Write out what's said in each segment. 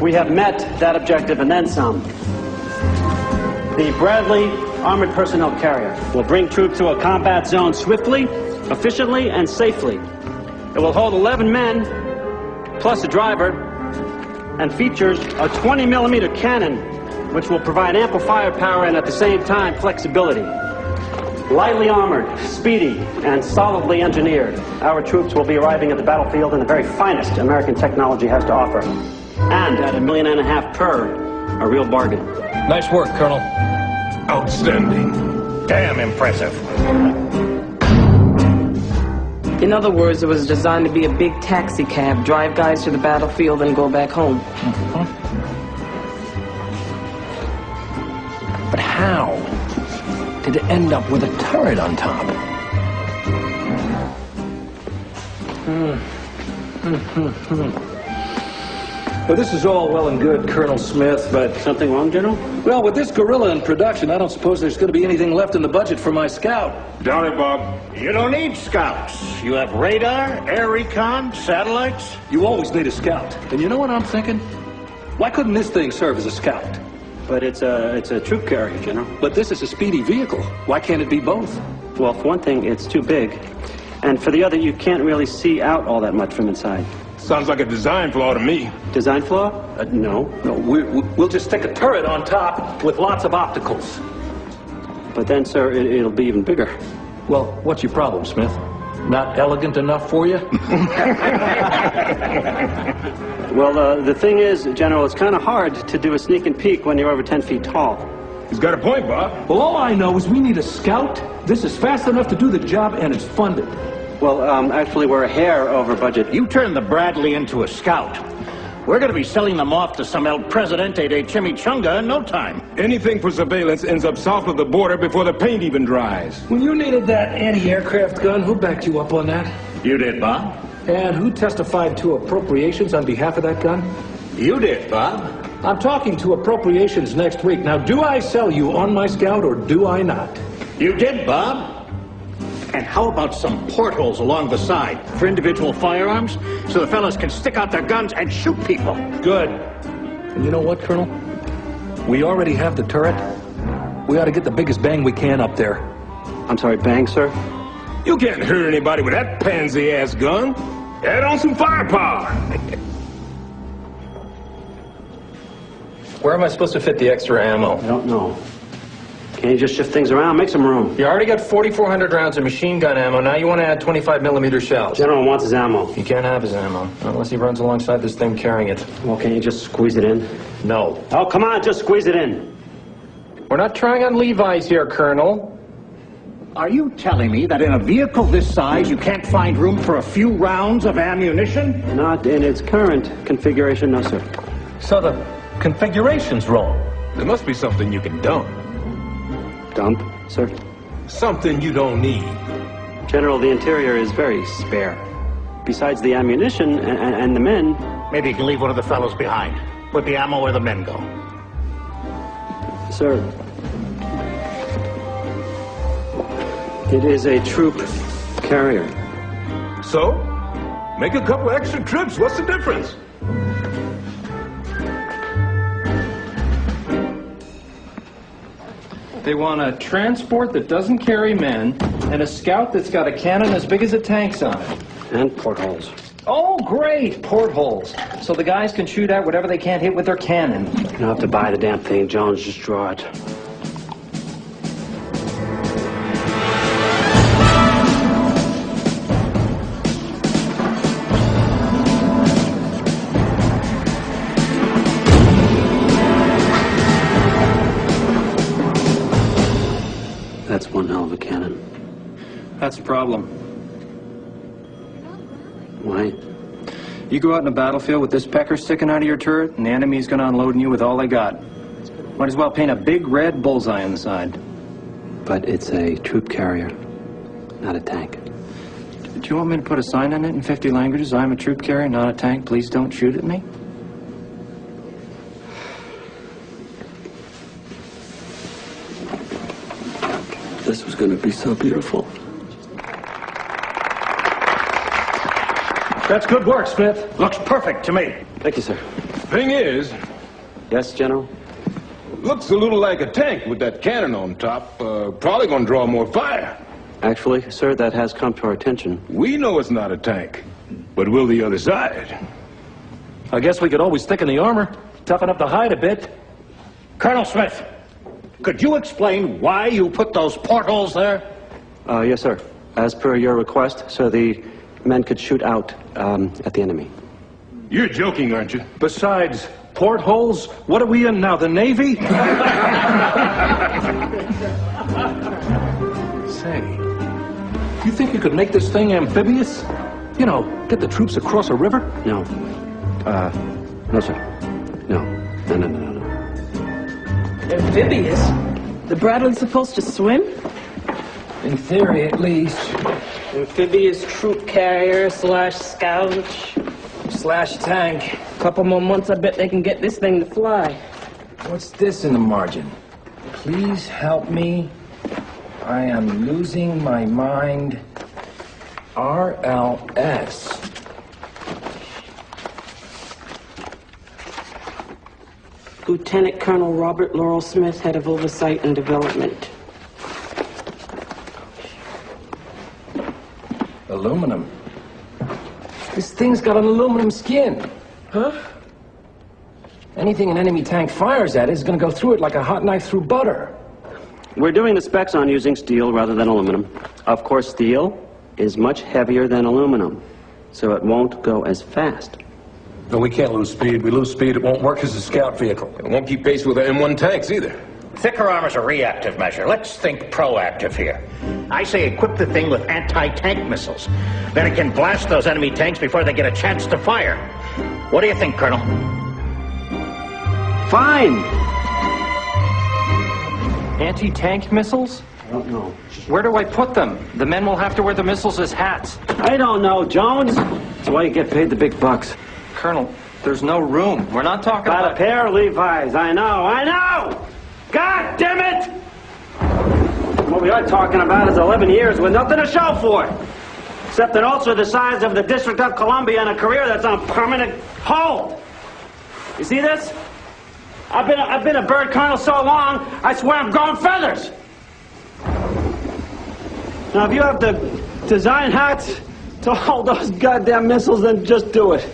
we have met that objective and then some. The Bradley Armored Personnel Carrier will bring troops to a combat zone swiftly, efficiently, and safely. It will hold 11 men, plus a driver, and features a 20-millimeter cannon, which will provide ample firepower and at the same time flexibility. Lightly armored, speedy, and solidly engineered, our troops will be arriving at the battlefield in the very finest American technology has to offer. And at $1.5 million per, a real bargain. Nice work, Colonel. Outstanding. Damn impressive. In other words, it was designed to be a big taxi cab, drive guys to the battlefield and go back home. But how did it end up with a turret on top? Well, this is all well and good, Colonel Smith, but... Something wrong, General? Well, with this gorilla in production, I don't suppose there's going to be anything left in the budget for my scout. Doubt it, Bob. You don't need scouts. You have radar, air recon, satellites. You always need a scout. And you know what I'm thinking? Why couldn't this thing serve as a scout? But it's a troop carrier, General. But this is a speedy vehicle. Why can't it be both? Well, for one thing, it's too big. And for the other, you can't really see out all that much from inside. Sounds like a design flaw to me. Design flaw? No. No, we'll just stick a turret on top with lots of opticals. But then, sir, it'll be even bigger. Well, what's your problem, Smith? Not elegant enough for you? Well, the thing is, General, it's kind of hard to do a sneak and peek when you're over 10 feet tall. He's got a point, Bob. Well, all I know is we need a scout. This is fast enough to do the job, and it's funded. Well, actually, we're a hair over budget. You turned the Bradley into a scout. We're going to be selling them off to some El Presidente de Chimichanga in no time. Anything for surveillance ends up south of the border before the paint even dries. When you needed that anti-aircraft gun, who backed you up on that? You did, Bob. And who testified to appropriations on behalf of that gun? You did, Bob. I'm talking to appropriations next week. Now, do I sell you on my scout or do I not? You did, Bob. And how about some portholes along the side for individual firearms so the fellas can stick out their guns and shoot people? Good. And you know what, Colonel? We already have the turret. We ought to get the biggest bang we can up there. I'm sorry, bang, sir? You can't hurt anybody with that pansy-ass gun. Add on some firepower. Where am I supposed to fit the extra ammo? I don't know. Can't you just shift things around? Make some room. You already got 4,400 rounds of machine gun ammo. Now you want to add 25-millimeter shells. General wants his ammo. You can't have his ammo unless he runs alongside this thing carrying it. Well, can't you just squeeze it in? No. Oh, come on, just squeeze it in. We're not trying on Levi's here, Colonel. Are you telling me that in a vehicle this size you can't find room for a few rounds of ammunition? Not in its current configuration, no, sir. So the configuration's wrong. There must be something you can dump. Dump, sir? Something you don't need. General, the interior is very spare. Besides the ammunition and the men... Maybe you can leave one of the fellows behind. Put the ammo where the men go. Sir, it is a troop carrier. So, make a couple extra trips. What's the difference? They want a transport that doesn't carry men and a scout that's got a cannon as big as a tank's on it. And portholes. Oh, great! Portholes. So the guys can shoot at whatever they can't hit with their cannon. You don't have to buy the damn thing, Jones. Just draw it. That's one hell of a cannon. That's the problem. Why? You go out in a battlefield with this pecker sticking out of your turret, and the enemy's going to unload on you with all they got. Might as well paint a big red bullseye on the side. But it's a troop carrier, not a tank. Do you want me to put a sign on it in 50 languages? I'm a troop carrier, not a tank. Please don't shoot at me. This was going to be so beautiful. That's good work, Smith. Looks perfect to me. Thank you, sir. Thing is, Yes, General? looks a little like a tank with that cannon on top. Probably gonna draw more fire. Actually, sir, that has come to our attention. We know it's not a tank, but will the other side? I guess we could always thicken the armor, toughen up the hide a bit. Colonel Smith, could you explain why you put those portholes there? Yes, sir. As per your request, so the men could shoot out at the enemy. You're joking, aren't you? Besides, portholes? What are we in now, the Navy? Say, you think you could make this thing amphibious? You know, get the troops across a river? No. No, sir. No. No. Amphibious? The Bradley's supposed to swim? In theory, at least. Amphibious troop carrier / scout. / tank. Couple more months, I bet they can get this thing to fly. What's this in the margin? Please help me. I am losing my mind. RLS. Lieutenant Colonel Robert Laurel Smith, head of oversight and development. Aluminum. This thing's got an aluminum skin. Huh? Anything an enemy tank fires at is gonna go through it like a hot knife through butter. We're doing the specs on using steel rather than aluminum. Of course, steel is much heavier than aluminum, so it won't go as fast. No, we can't lose speed. We lose speed, it won't work as a scout vehicle. It won't keep pace with the M1 tanks either. Thicker armor's a reactive measure. Let's think proactive here. I say equip the thing with anti-tank missiles. Then it can blast those enemy tanks before they get a chance to fire. What do you think, Colonel? Fine! Anti-tank missiles? I don't know. Where do I put them? The men will have to wear the missiles as hats. I don't know, Jones. That's why you get paid the big bucks. Colonel, there's no room. We're not talking Got about... a pair of Levi's. I know! God damn it! What we are talking about is 11 years with nothing to show for it. Except an ulcer the size of the District of Columbia and a career that's on permanent hold. You see this? I've been a bird colonel so long, I swear I'm growing feathers. Now, if you have to design hats to hold those goddamn missiles, then just do it.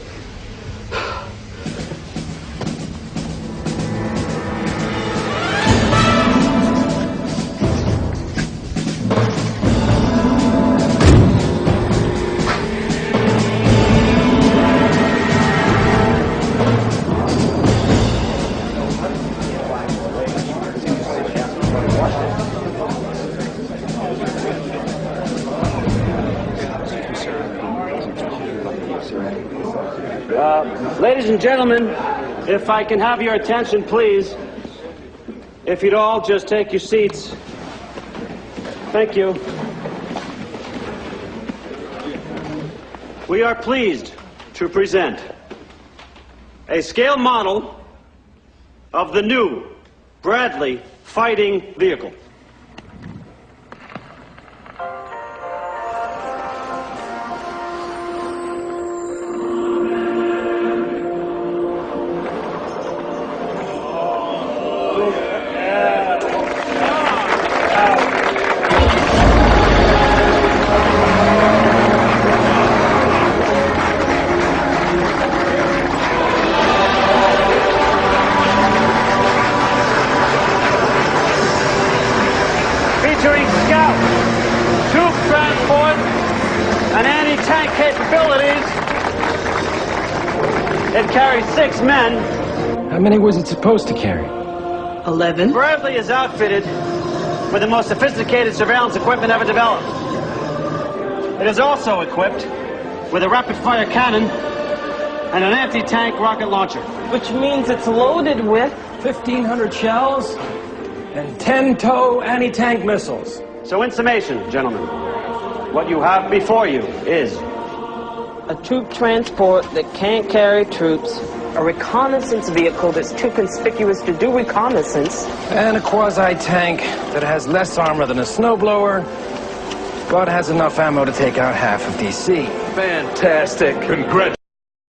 Ladies and gentlemen, if I can have your attention, please. If you'd all just take your seats. Thank you. We are pleased to present a scale model of the new Bradley fighting vehicle. Featuring scout, troop transport, and anti-tank capabilities. It carries 6 men. How many was it supposed to carry? 11. Bradley is outfitted with the most sophisticated surveillance equipment ever developed. It is also equipped with a rapid-fire cannon and an anti-tank rocket launcher. Which means it's loaded with 1,500 shells and 10-tow anti-tank missiles. So in summation, gentlemen, what you have before you is a troop transport that can't carry troops, a reconnaissance vehicle that's too conspicuous to do reconnaissance, And a quasi-tank that has less armor than a snowblower, but has enough ammo to take out half of DC. Fantastic. Congratulations.